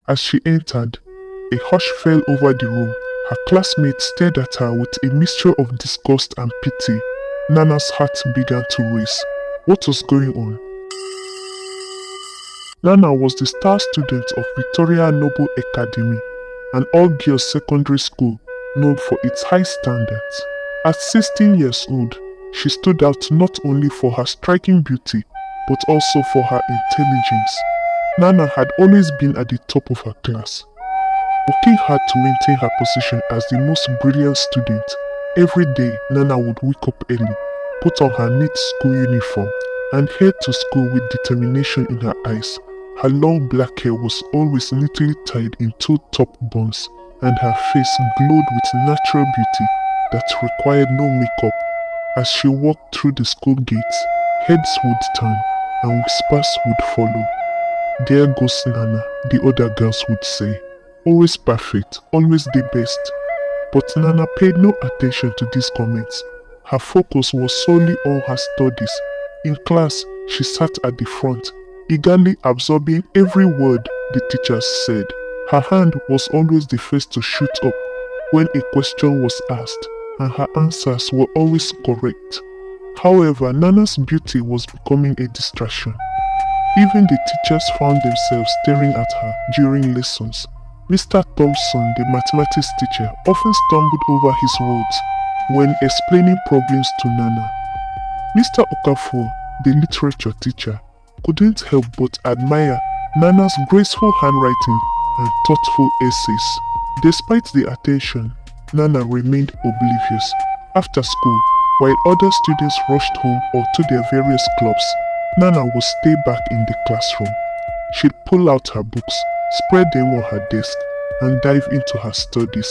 As she entered, a hush fell over the room. Her classmates stared at her with a mixture of disgust and pity. Nana's heart began to race. What was going on? Nana was the star student of Victoria Noble Academy, an all-girls secondary school known for its high standards. At 16 years old, she stood out not only for her striking beauty, but also for her intelligence. Nana had always been at the top of her class, working hard to maintain her position as the most brilliant student. Every day, Nana would wake up early, put on her neat school uniform, and head to school with determination in her eyes. Her long black hair was always neatly tied in two top buns, and her face glowed with natural beauty that required no makeup. As she walked through the school gates, heads would turn and whispers would follow. "There goes Nana," the other girls would say. "Always perfect, always the best." But Nana paid no attention to these comments. Her focus was solely on her studies. In class, she sat at the front, eagerly absorbing every word the teachers said. Her hand was always the first to shoot up when a question was asked, and her answers were always correct. However, Nana's beauty was becoming a distraction. Even the teachers found themselves staring at her during lessons. Mr. Thompson, the mathematics teacher, often stumbled over his words when explaining problems to Nana. Mr. Okafor, the literature teacher, couldn't help but admire Nana's graceful handwriting and thoughtful essays. Despite the attention, Nana remained oblivious. After school, while other students rushed home or to their various clubs, Nana would stay back in the classroom. She'd pull out her books, spread them on her desk, and dive into her studies.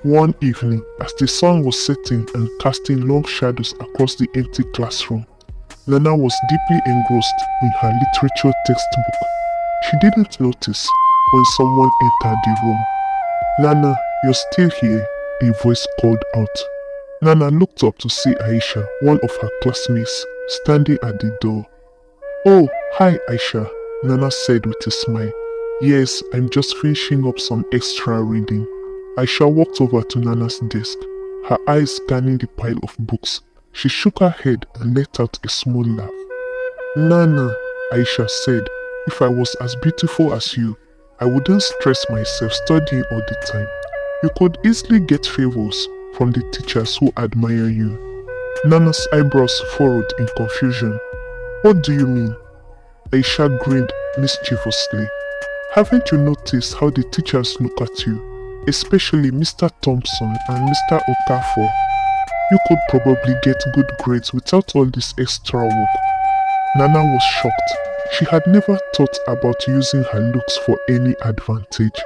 One evening, as the sun was setting and casting long shadows across the empty classroom, Nana was deeply engrossed in her literature textbook. She didn't notice when someone entered the room. "Nana, you're still here," a voice called out. Nana looked up to see Aisha, one of her classmates, standing at the door. "Oh, hi Aisha," Nana said with a smile. "Yes, I'm just finishing up some extra reading." Aisha walked over to Nana's desk, her eyes scanning the pile of books. She shook her head and let out a small laugh. "Nana," Aisha said, "if I was as beautiful as you, I wouldn't stress myself studying all the time. You could easily get favors from the teachers who admire you." Nana's eyebrows furrowed in confusion. "What do you mean?" Aisha grinned mischievously. "Haven't you noticed how the teachers look at you, especially Mr. Thompson and Mr. Okafor? You could probably get good grades without all this extra work." Nana was shocked. She had never thought about using her looks for any advantage.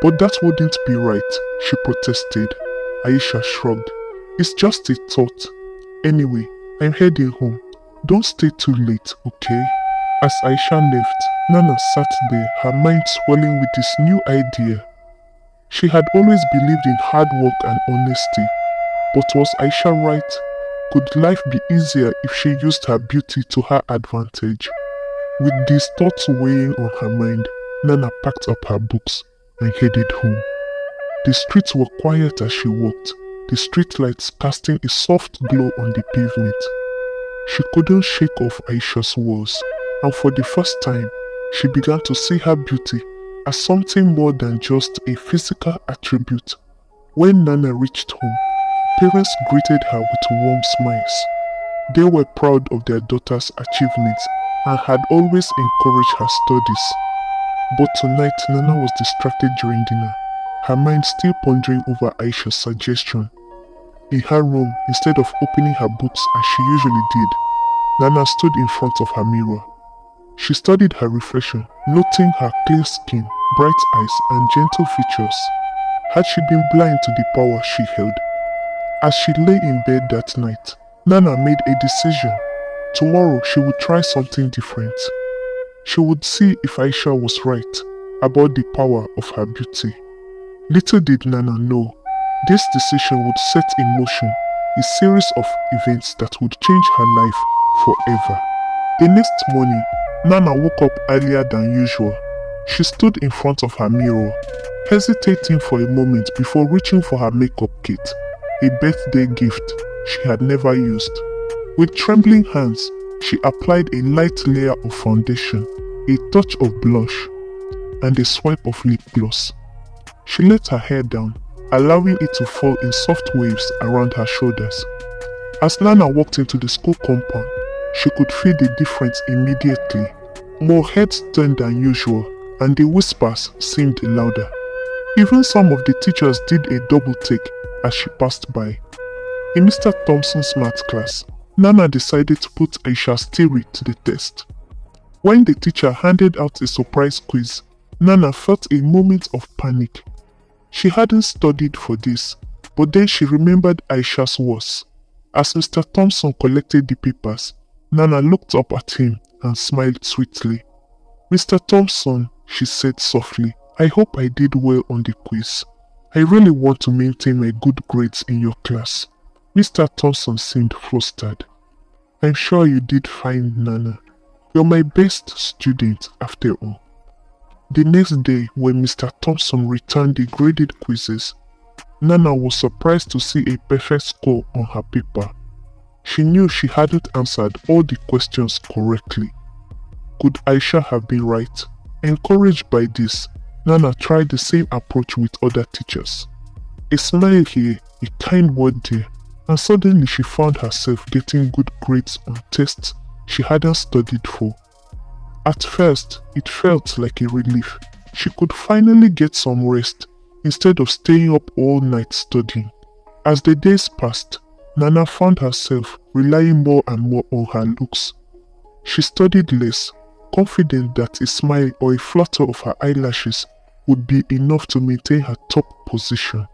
"But that wouldn't be right," she protested. Aisha shrugged. "It's just a thought. Anyway, I'm heading home. Don't stay too late, okay?" As Aisha left, Nana sat there, her mind swelling with this new idea. She had always believed in hard work and honesty. But was Aisha right? Could life be easier if she used her beauty to her advantage? With these thoughts weighing on her mind, Nana packed up her books and headed home. The streets were quiet as she walked, the streetlights casting a soft glow on the pavement. She couldn't shake off Aisha's words, and for the first time, she began to see her beauty as something more than just a physical attribute. When Nana reached home, parents greeted her with warm smiles. They were proud of their daughter's achievements and had always encouraged her studies. But tonight, Nana was distracted during dinner, her mind still pondering over Aisha's suggestion. In her room, instead of opening her books as she usually did, Nana stood in front of her mirror. She studied her reflection, noting her clear skin, bright eyes, and gentle features. Had she been blind to the power she held? As she lay in bed that night, Nana made a decision. Tomorrow she would try something different. She would see if Aisha was right about the power of her beauty. Little did Nana know, this decision would set in motion a series of events that would change her life forever. The next morning, Nana woke up earlier than usual. She stood in front of her mirror, hesitating for a moment before reaching for her makeup kit, a birthday gift she had never used. With trembling hands, she applied a light layer of foundation, a touch of blush, and a swipe of lip gloss. She let her hair down, allowing it to fall in soft waves around her shoulders. As Nana walked into the school compound, she could feel the difference immediately. More heads turned than usual, and the whispers seemed louder. Even some of the teachers did a double take as she passed by. In Mr. Thompson's math class, Nana decided to put Aisha's theory to the test. When the teacher handed out a surprise quiz, Nana felt a moment of panic. She hadn't studied for this, but then she remembered Aisha's words. As Mr. Thompson collected the papers, Nana looked up at him and smiled sweetly. "Mr. Thompson," she said softly, "I hope I did well on the quiz. I really want to maintain my good grades in your class." Mr. Thompson seemed flustered. "I'm sure you did fine, Nana. You're my best student after all." The next day, when Mr. Thompson returned the graded quizzes, Nana was surprised to see a perfect score on her paper. She knew she hadn't answered all the questions correctly. Could Aisha have been right? Encouraged by this, Nana tried the same approach with other teachers. A smile here, a kind word there, and suddenly she found herself getting good grades on tests she hadn't studied for. At first, it felt like a relief. She could finally get some rest instead of staying up all night studying. As the days passed, Nana found herself relying more and more on her looks. She studied less, confident that a smile or a flutter of her eyelashes would be enough to maintain her top position.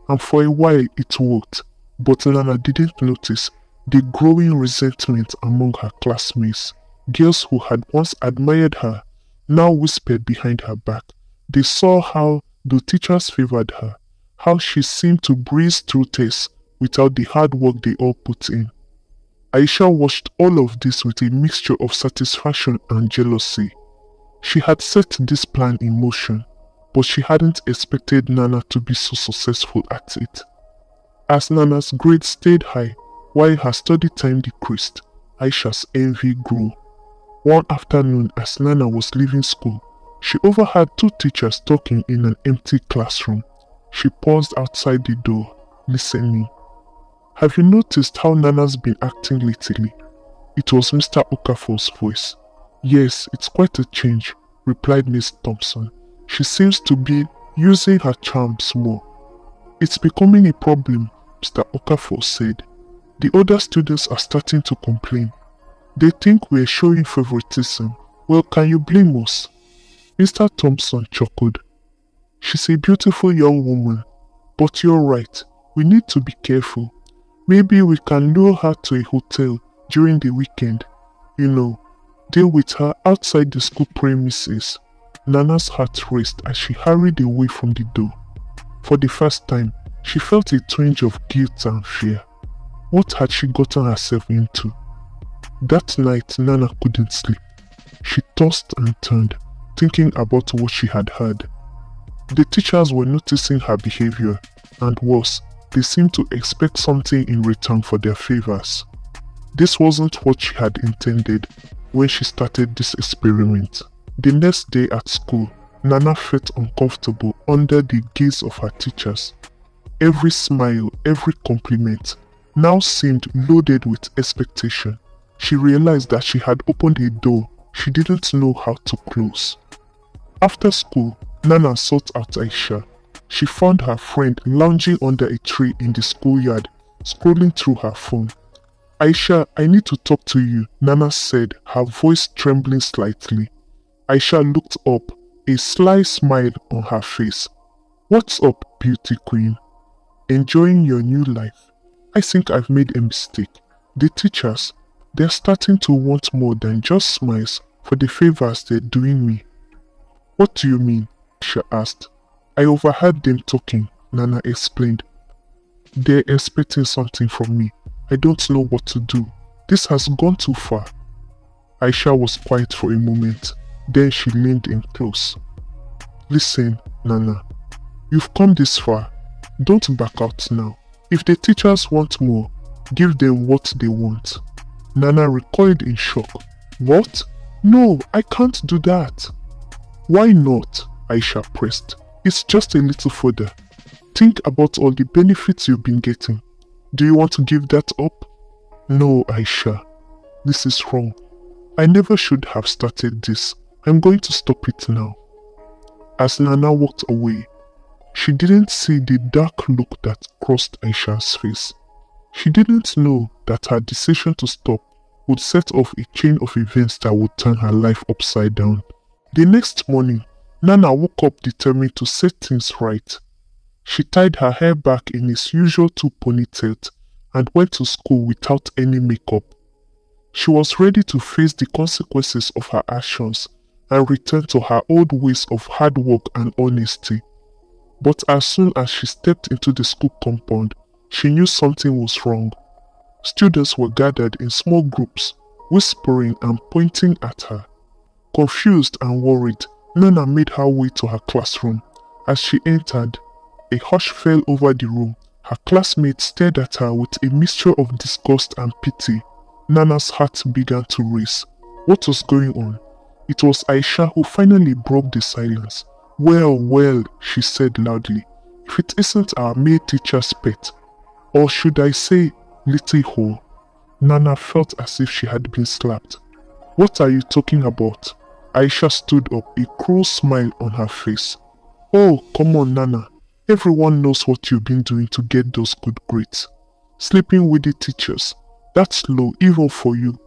And for a while it worked, but Nana didn't notice the growing resentment among her classmates. Girls who had once admired her now whispered behind her back. They saw how the teachers favored her, how she seemed to breeze through tests without the hard work they all put in. Aisha watched all of this with a mixture of satisfaction and jealousy. She had set this plan in motion, but she hadn't expected Nana to be so successful at it. As Nana's grades stayed high, while her study time decreased, Aisha's envy grew. One afternoon, as Nana was leaving school, she overheard two teachers talking in an empty classroom. She paused outside the door, listening. "Have you noticed how Nana's been acting lately?" It was Mr. Okafor's voice. "Yes, it's quite a change," replied Miss Thompson. "She seems to be using her charms more." "It's becoming a problem," Mr. Okafor said. "The other students are starting to complain. They think we're showing favoritism. Well, can you blame us?" Mr. Thompson chuckled. "She's a beautiful young woman, but you're right, we need to be careful. Maybe we can lure her to a hotel during the weekend. Deal with her outside the school premises." Nana's heart raced as she hurried away from the door. For the first time, she felt a twinge of guilt and fear. What had she gotten herself into? That night, Nana couldn't sleep. She tossed and turned, thinking about what she had heard. The teachers were noticing her behavior, and worse, they seemed to expect something in return for their favors. This wasn't what she had intended when she started this experiment. The next day at school, Nana felt uncomfortable under the gaze of her teachers. Every smile, every compliment now seemed loaded with expectation. She realized that she had opened a door she didn't know how to close. After school, Nana sought out Aisha. She found her friend lounging under a tree in the schoolyard, scrolling through her phone. "Aisha, I need to talk to you," Nana said, her voice trembling slightly. Aisha looked up, a sly smile on her face. "What's up, beauty queen? Enjoying your new life?" "I think I've made a mistake. The teachers, they're starting to want more than just smiles for the favors they're doing me." "What do you mean?" Aisha asked. "I overheard them talking," Nana explained. "They're expecting something from me. I don't know what to do. This has gone too far." Aisha was quiet for a moment. Then she leaned in close. Listen, Nana, you've come this far. Don't back out now. If the teachers want more, give them what they want. Nana recoiled in shock. What? No, I can't do that. Why not? Aisha pressed. It's just a little further. Think about all the benefits you've been getting. Do you want to give that up? No, Aisha. This is wrong. I never should have started this. I'm going to stop it now. As Nana walked away, she didn't see the dark look that crossed Aisha's face. She didn't know that her decision to stop would set off a chain of events that would turn her life upside down. The next morning, Nana woke up determined to set things right. She tied her hair back in its usual two ponytails and went to school without any makeup. She was ready to face the consequences of her actions and return to her old ways of hard work and honesty. But as soon as she stepped into the school compound, she knew something was wrong. Students were gathered in small groups, whispering and pointing at her. Confused and worried, Nana made her way to her classroom. As she entered, a hush fell over the room. Her classmates stared at her with a mixture of disgust and pity. Nana's heart began to race. What was going on? It was Aisha who finally broke the silence. Well, she said loudly. If it isn't our male teacher's pet, or should I say, little whore. Nana felt as if she had been slapped. What are you talking about? Aisha stood up, a cruel smile on her face. Oh, come on, Nana. Everyone knows what you've been doing to get those good grades. Sleeping with the teachers. That's low even for you.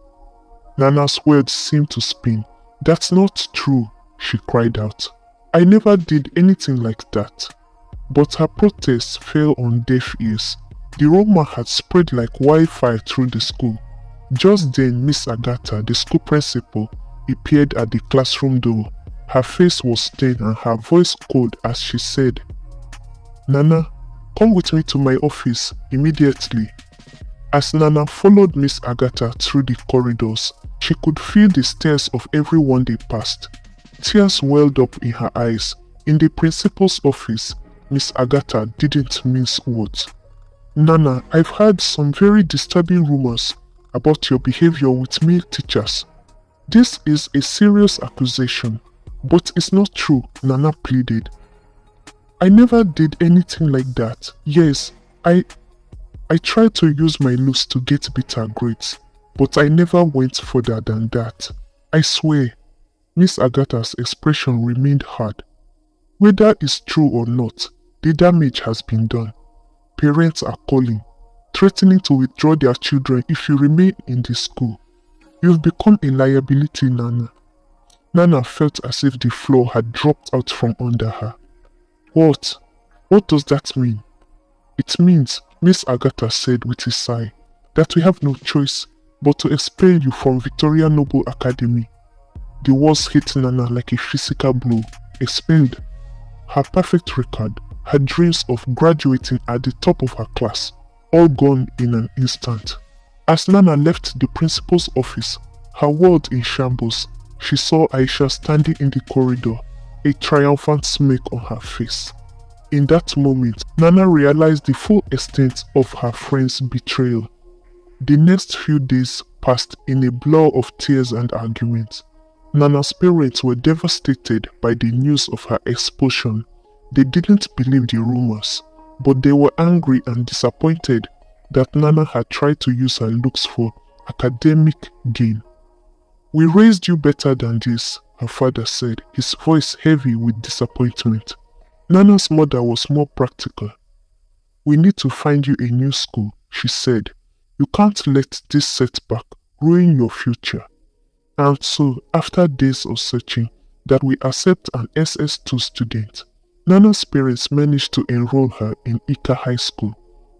Nana's words seemed to spin. That's not true, she cried out. I never did anything like that. But her protests fell on deaf ears. The rumor had spread like wildfire through the school. Just then, Miss Agatha, the school principal, appeared at the classroom door. Her face was stern and her voice cold as she said, Nana, come with me to my office immediately. As Nana followed Miss Agatha through the corridors, she could feel the stares of everyone they passed. Tears welled up in her eyes. In the principal's office, Miss Agatha didn't mince words. Nana, I've heard some very disturbing rumors about your behavior with male teachers. This is a serious accusation, but it's not true, Nana pleaded. I never did anything like that. Yes, I tried to use my looks to get better grades, but I never went further than that. I swear. Miss Agatha's expression remained hard. Whether it's true or not, the damage has been done. Parents are calling, threatening to withdraw their children if you remain in the school. You've become a liability, Nana. Nana felt as if the floor had dropped out from under her. What? What does that mean? It means, Miss Agatha said with a sigh, that we have no choice but to expel you from Victoria Noble Academy. The words hit Nana like a physical blow. Expelled. Her perfect record, her dreams of graduating at the top of her class, all gone in an instant. As Nana left the principal's office, her world in shambles, she saw Aisha standing in the corridor, a triumphant smirk on her face. In that moment, Nana realized the full extent of her friend's betrayal. The next few days passed in a blur of tears and arguments. Nana's parents were devastated by the news of her expulsion. They didn't believe the rumors, but they were angry and disappointed that Nana had tried to use her looks for academic gain. We raised you better than this, her father said, his voice heavy with disappointment. Nana's mother was more practical. We need to find you a new school, she said. You can't let this setback ruin your future. And so, after days of searching, that we accept an SS2 student. Nana's parents managed to enroll her in Ika High School,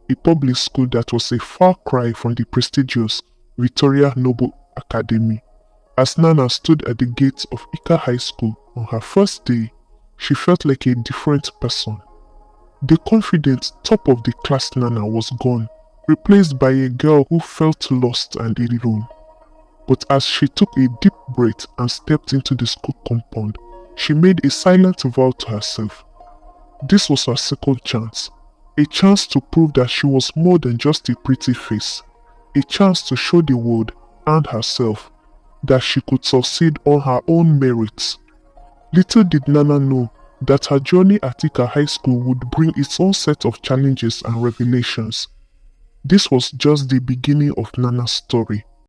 a public school that was a far cry from the prestigious Victoria Noble Academy. As Nana stood at the gates of Ika High School on her first day, she felt like a different person. The confident top of the class Nana was gone, replaced by a girl who felt lost and alone. But as she took a deep breath and stepped into the school compound, she made a silent vow to herself. This was her second chance, a chance to prove that she was more than just a pretty face, a chance to show the world and herself that she could succeed on her own merits. Little did Nana know that her journey at Ika High School would bring its own set of challenges and revelations. This was just the beginning of Nana's story.